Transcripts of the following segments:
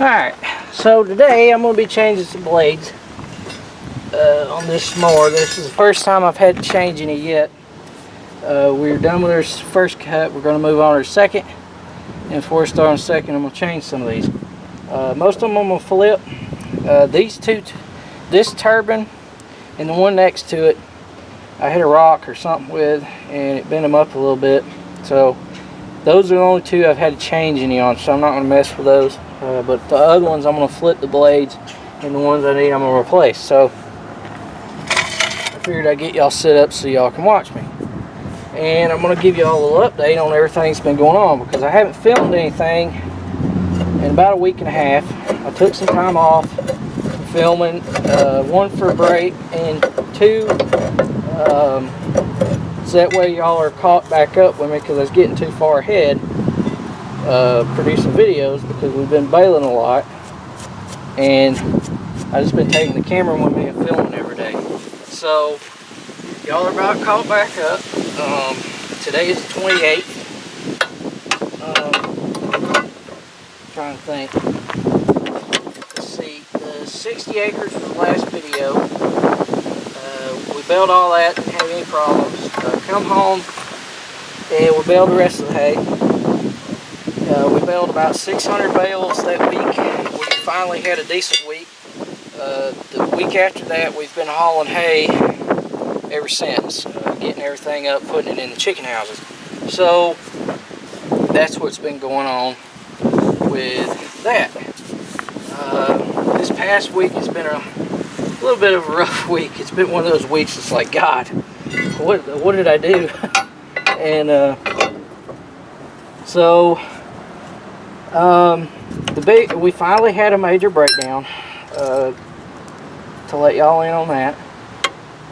Alright, so today I'm going to be changing some blades on this mower. This is the first time I've had to change any yet. We're done with our first cut. We're going to move on to our second. And before we start on the second, I'm going to change some of these. Most of them I'm going to flip. These two, this turbine and the one next to it, I hit a rock or something with and it bent them up a little bit. So those are the only two I've had to change any on, so I'm not going to mess with those. But the other ones I'm going to flip the blades, and the ones I need I'm going to replace. So I figured I'd get y'all set up so y'all can watch me. And I'm going to give y'all a little update on everything that's been going on, because I haven't filmed anything in about a week and a half. I took some time off from filming, one for a break, and two, so that way y'all are caught back up with me, because I was getting too far ahead producing videos, because we've been bailing a lot, and I've just been taking the camera with me and filming every day. So y'all are about caught back up. Today is the 28th. Trying to think. Let's see. The 60 acres was the last video. We baled all that, didn't have any problems. Come home and we baled the rest of the hay. We baled about 600 bales that week. We finally had a decent week. The week after that, we've been hauling hay ever since, getting everything up, putting it in the chicken houses. So that's what's been going on with that. This past week has been a little bit of a rough week. It's been one of those weeks it's like, God, what did I do? And we finally had a major breakdown. To let y'all in on that.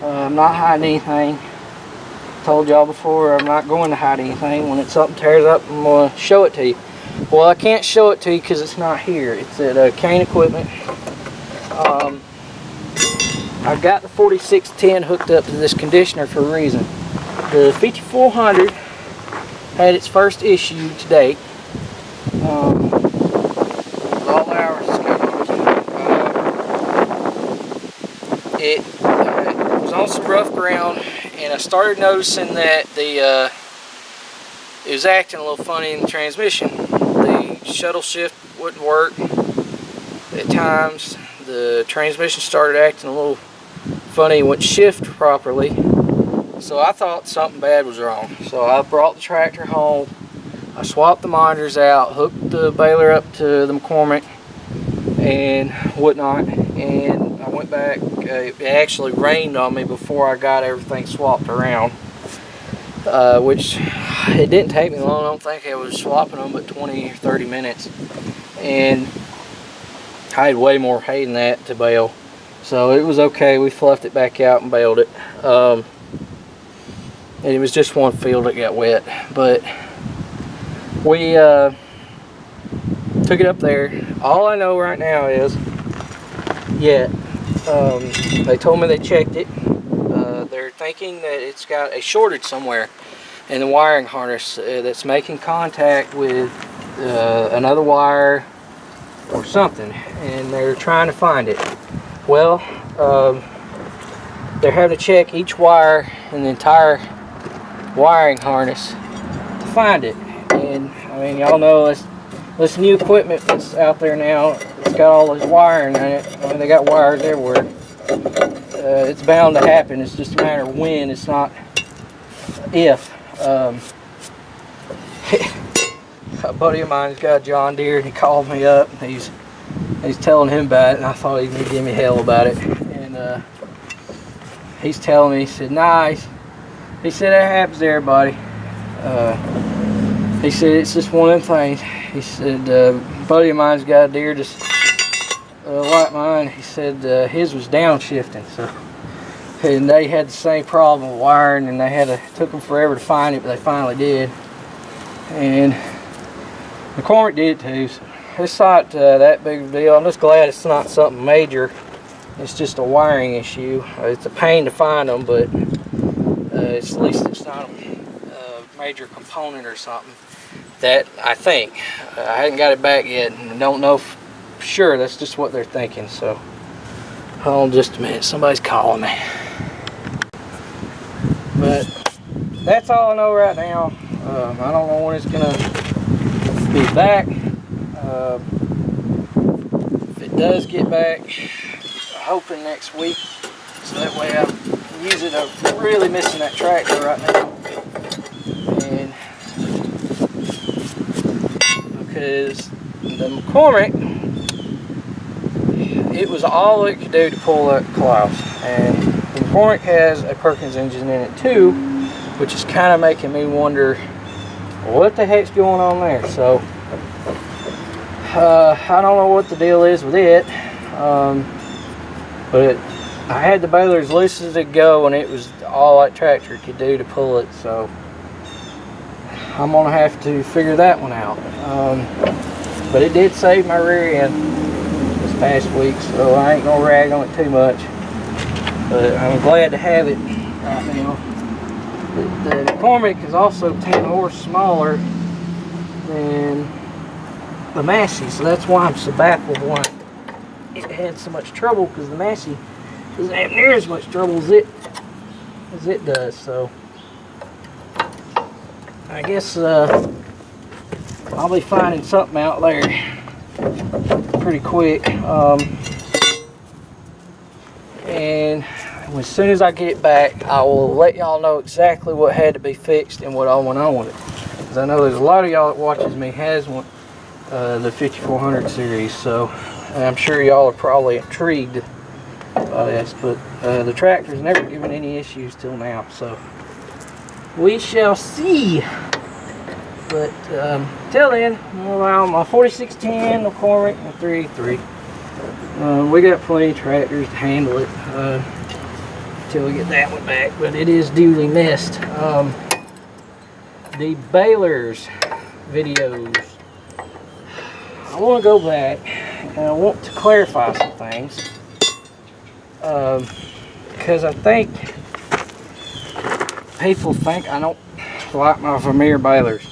I'm not hiding anything. Told y'all before, I'm not going to hide anything. When it's something tears up, I'm going to show it to you. Well, I can't show it to you because it's not here. It's at Kane Equipment. I've got the 4610 hooked up to this conditioner for a reason. The 5400 had its first issue to date. All hours it's got on. It was on some rough ground, and I started noticing that it was acting a little funny in the transmission. The shuttle shift wouldn't work at times. The transmission started acting a little funny, it wouldn't shift properly. So I thought something bad was wrong. So I brought the tractor home. I swapped the monitors out, hooked the baler up to the McCormick and whatnot, and I went back. It actually rained on me before I got everything swapped around, which it didn't take me long. I don't think I was swapping them but 20 or 30 minutes, and I had way more hay than that to bale, so it was okay. We fluffed it back out and baled it, and it was just one field that got wet, but we took it up there. All I know right now is, they told me they checked it. They're thinking that it's got a shortage somewhere in the wiring harness that's making contact with another wire or something, and they're trying to find it. Well, they're having to check each wire in the entire wiring harness to find it. And I mean, y'all know this new equipment that's out there now, it's got all this wiring in it. I mean, they got wires everywhere. It's bound to happen. It's just a matter of when, it's not if. A buddy of mine's got a John Deere, and he called me up, and he's telling him about it, and I thought he was going to give me hell about it. And he's telling me, he said, nice. He said, that happens to everybody. He said, it's just one of them things. He said, a buddy of mine's got a deer just like mine. He said his was downshifting, so, and they had the same problem with wiring, and took them forever to find it, but they finally did. And McCormick did too. So it's not that big of a deal. I'm just glad it's not something major. It's just a wiring issue. It's a pain to find them, but at least it's not a major component or something. That I think. I hadn't got it back yet, and don't know if sure that's just what they're thinking. So hold on just a minute, somebody's calling me. But that's all I know right now. I don't know when it's gonna be back. If it does get back, I'm hoping next week, so that way I can use it. I'm really missing that tractor right now, and because the McCormick, it was all it could do to pull that Claas, and the McCormick has a Perkins engine in it too, which is kind of making me wonder what the heck's going on there. So I don't know what the deal is with it, but I had the baler as loose as it go, and it was all that tractor could do to pull it. So I'm gonna have to figure that one out. But it did save my rear end this past week, so I ain't gonna rag on it too much. But I'm glad to have it right now. The McCormick is also 10 horse smaller than the Massey, so that's why I'm so baffled why it had so much trouble, because the Massey doesn't have near as much trouble as it does. So I guess I'll be finding something out there pretty quick, and as soon as I get back, I will let y'all know exactly what had to be fixed and what I went on with it, because I know there's a lot of y'all that watches me has one, the 5400 series, so I'm sure y'all are probably intrigued by this. But the tractor's never given any issues till now, so we shall see. But till then, I'll allow my 4610, the McCormick, and the 383. We got plenty of tractors to handle it until we get that one back, but it is duly missed. The balers videos, I want to go back and I want to clarify some things, because I think people think I don't like my Vermeer balers.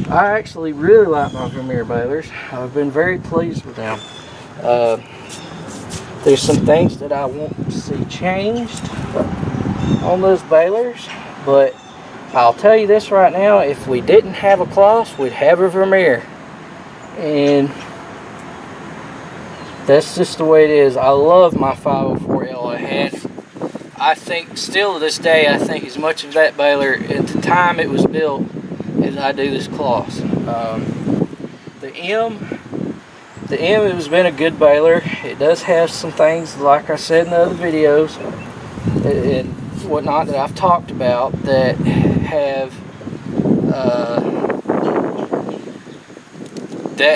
I actually really like my Vermeer balers. I've been very pleased with them. There's some things that I want to see changed on those balers, but I'll tell you this right now, if we didn't have a Claas, we'd have a Vermeer, and that's just the way it is. I love my 504L I had. I think still to this day, I think as much of that baler at the time it was built as I do this Claas. The M has been a good baler. It does have some things, like I said in the other videos and whatnot that I've talked about, that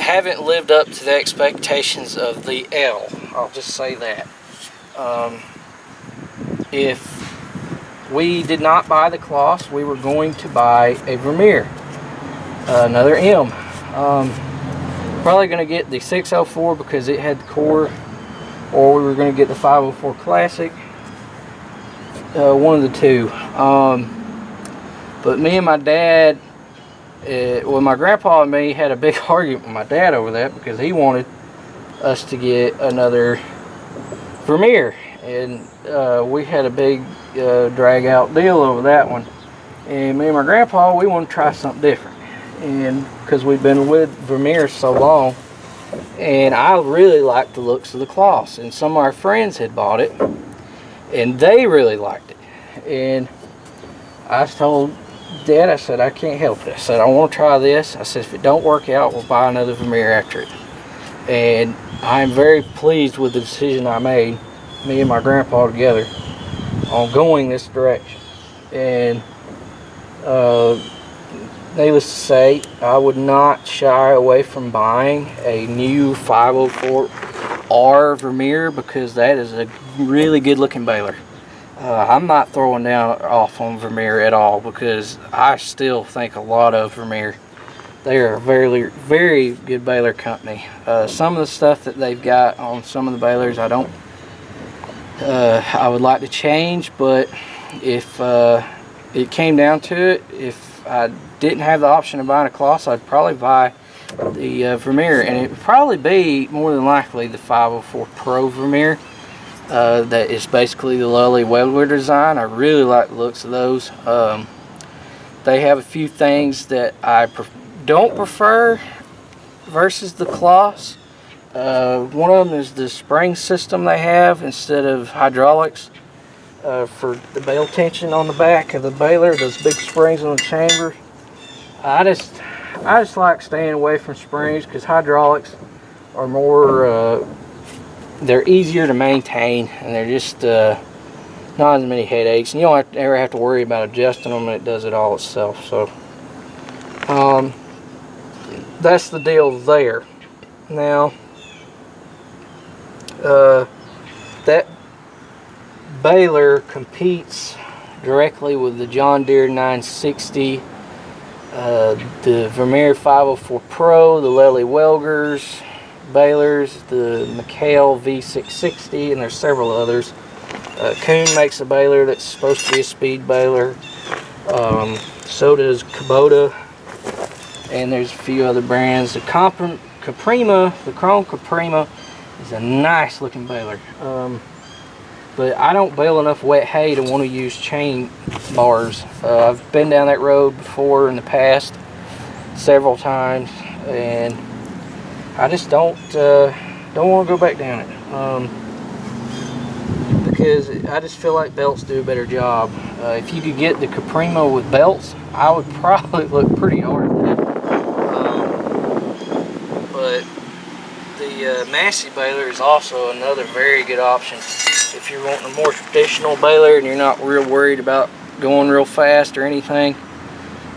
haven't lived up to the expectations of the L. I'll just say that. If we did not buy the Claas, we were going to buy a Vermeer, another M. Probably going to get the 604 because it had the core, or we were going to get the 504 Classic, one of the two. But me and my dad, well, my grandpa and me had a big argument with my dad over that, because he wanted us to get another Vermeer, and we had a big drag out deal over that one. And me and my grandpa, we want to try something different, and because we've been with Vermeer so long, and I really liked the looks of the Claas, and some of our friends had bought it and they really liked it, and I told Dad, I said, I can't help it. I said, I want to try this. I said, if it don't work out, we'll buy another Vermeer after it. And I'm very pleased with the decision I made, me and my grandpa together, on going this direction. And needless to say, I would not shy away from buying a new 504R Vermeer, because that is a really good looking baler. I'm not throwing down off on Vermeer at all, because I still think a lot of Vermeer. They are a very, very good baler company. Some of the stuff that they've got on some of the balers, I would like to change, but if it came down to it, if I didn't have the option of buying a Claas, I'd probably buy Vermeer, and it would probably be more than likely the 504 Pro Vermeer. That is basically the Lully Welder design. I really like the looks of those. They have a few things that I don't prefer versus the Claas. One of them is the spring system they have instead of hydraulics for the bale tension on the back of the baler. Those big springs on the chamber. I just like staying away from springs because hydraulics are more. They're easier to maintain, and they're just not as many headaches, and you don't ever have to worry about adjusting them, and it does it all itself. So that's the deal there. Now that baler competes directly with the John Deere 960, the Vermeer 504 Pro, the Lully Welgers balers, the McHale V660, and there's several others. Kuhn makes a baler that's supposed to be a speed baler. So does Kubota, and there's a few other brands. The Caprima, the Chrome Caprima, is a nice looking baler. But I don't bale enough wet hay to want to use chain bars. I've been down that road before in the past several times, and I just don't want to go back down it. Because I just feel like belts do a better job. If you could get the Caprima with belts, I would probably look pretty hard at that. But the Massey baler is also another very good option if you're wanting a more traditional baler and you're not real worried about going real fast or anything.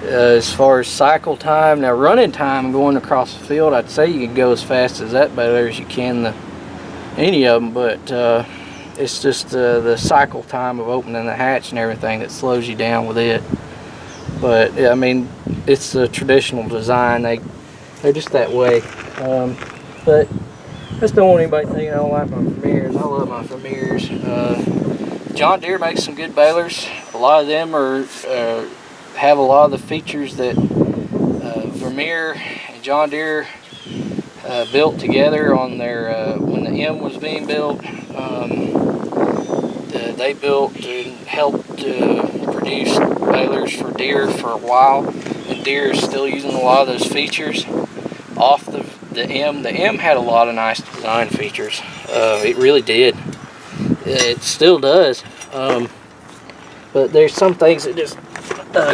As far as cycle time, now running time going across the field, I'd say you can go as fast as that baler as you can any of them, but it's just the cycle time of opening the hatch and everything that slows you down with it. But I mean, it's a traditional design. They're just that way. But I just don't want anybody thinking I don't like my Vermeers. I love my Vermeers. John Deere makes some good balers. A lot of them have a lot of the features that Vermeer and John Deere built together on their when the M was being built. They built and helped produce balers for Deere for a while, and Deere is still using a lot of those features off the M. The M had a lot of nice design features. It really did. It still does. But there's some things that just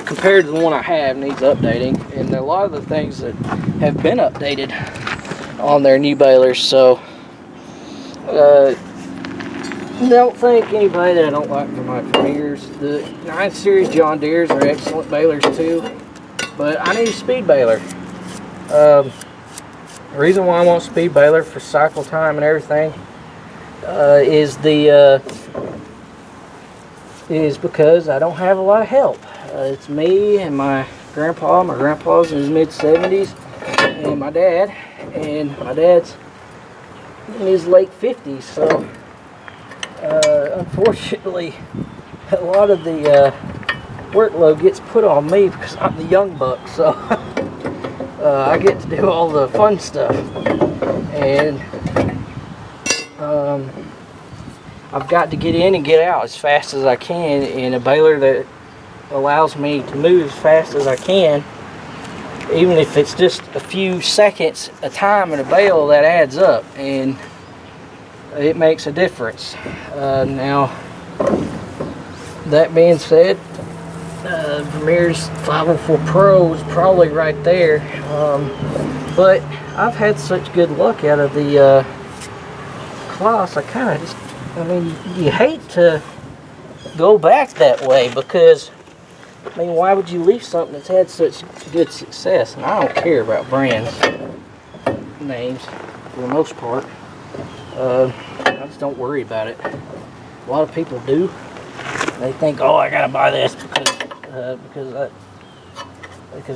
compared to the one I have needs updating, and a lot of the things that have been updated on their new balers. So don't think anybody that I don't like for my Vermeers. The 9 Series John Deeres are excellent balers too, but I need a speed baler. The reason why I want speed baler for cycle time and everything is because I don't have a lot of help. It's me and my grandpa. My grandpa's in his mid-70s, and my dad, and my dad's in his late 50s. So unfortunately, a lot of the workload gets put on me because I'm the young buck. So I get to do all the fun stuff, and I've got to get in and get out as fast as I can in a baler that allows me to move as fast as I can, even if it's just a few seconds a time in a bale. That adds up, and it makes a difference. Now, that being said, Vermeer's 504 Pro is probably right there, but I've had such good luck out of the Claas. I mean, you hate to go back that way, because I mean, why would you leave something that's had such good success? And I don't care about brands names for the most part. I just don't worry about it. A lot of people do. They think, oh, I gotta buy this because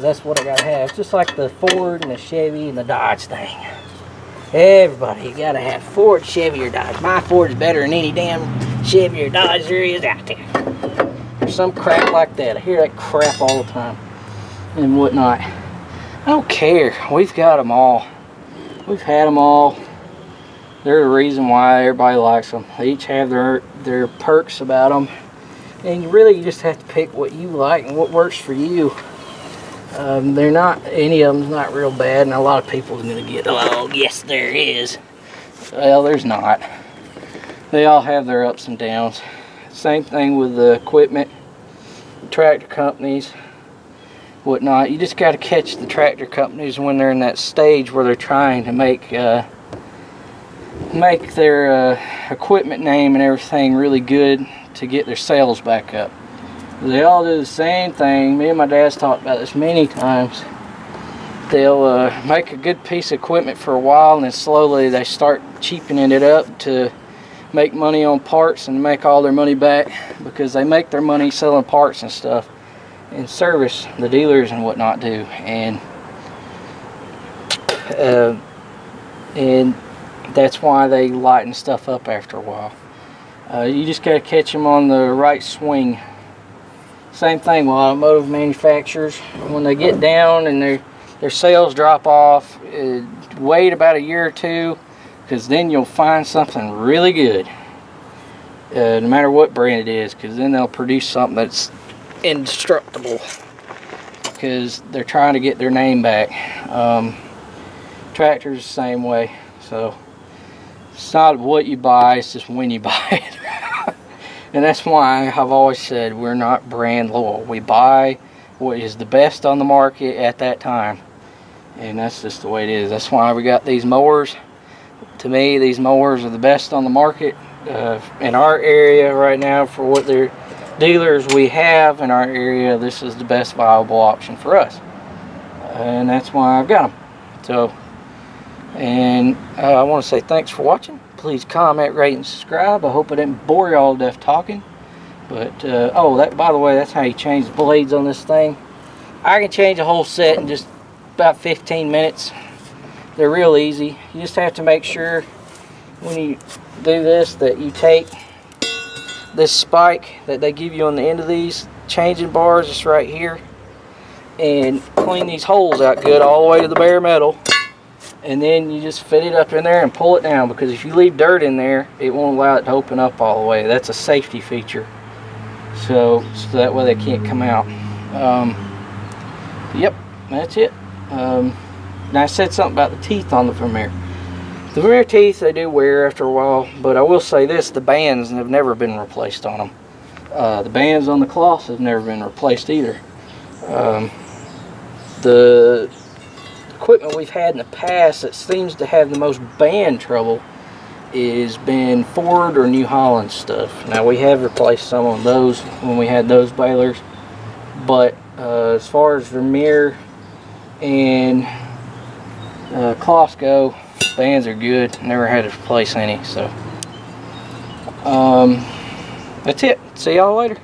that's what I gotta have. It's just like the Ford and the Chevy and the Dodge thing. Everybody, you gotta have Ford, Chevy, or Dodge. My Ford is better than any damn Chevy or Dodge there is out there. There's some crap like that. I hear that crap all the time and whatnot. I don't care. We've got them all. We've had them all. They're the reason why everybody likes them. They each have their perks about them. And you just have to pick what you like and what works for you. They're not, any of them's not real bad, and a lot of people are going to get, oh, yes, there is. Well, there's not. They all have their ups and downs. Same thing with the equipment, tractor companies, whatnot. You just got to catch the tractor companies when they're in that stage where they're trying to make their equipment name and everything really good to get their sales back up. They all do the same thing. Me and my dad's talked about this many times. They'll make a good piece of equipment for a while, and then slowly they start cheapening it up to make money on parts and make all their money back, because they make their money selling parts and stuff and service the dealers and whatnot do. And that's why they lighten stuff up after a while. You just got to catch them on the right swing. Same thing with automotive manufacturers. When they get down and their sales drop off, wait about a year or two, because then you'll find something really good, no matter what brand it is, because then they'll produce something that's indestructible, because they're trying to get their name back. Tractors the same way. So it's not what you buy, it's just when you buy it. And that's why I've always said we're not brand loyal. We buy what is the best on the market at that time, and that's just the way it is. That's why we got these mowers. To me, these mowers are the best on the market in our area right now. For what their dealers we have in our area, this is the best viable option for us, and that's why I've got them. So, and I want to say thanks for watching. Please comment, rate, and subscribe. I hope I didn't bore y'all to death talking. But, oh, by the way, that's how you change the blades on this thing. I can change a whole set in just about 15 minutes. They're real easy. You just have to make sure when you do this that you take this spike that they give you on the end of these changing bars, just right here, and clean these holes out good all the way to the bare metal. And then you just fit it up in there and pull it down, because if you leave dirt in there, it won't allow it to open up all the way. That's a safety feature. So that way they can't come out. Yep, that's it. Now I said something about the teeth on the Vermeer. The Vermeer teeth, they do wear after a while, but I will say this, the bands have never been replaced on them. The bands on the Claas have never been replaced either. The equipment we've had in the past that seems to have the most band trouble is been Ford or New Holland stuff. Now, we have replaced some of those when we had those balers, but as far as Vermeer and Claas go, bands are good. Never had to replace any. So that's it. See y'all later.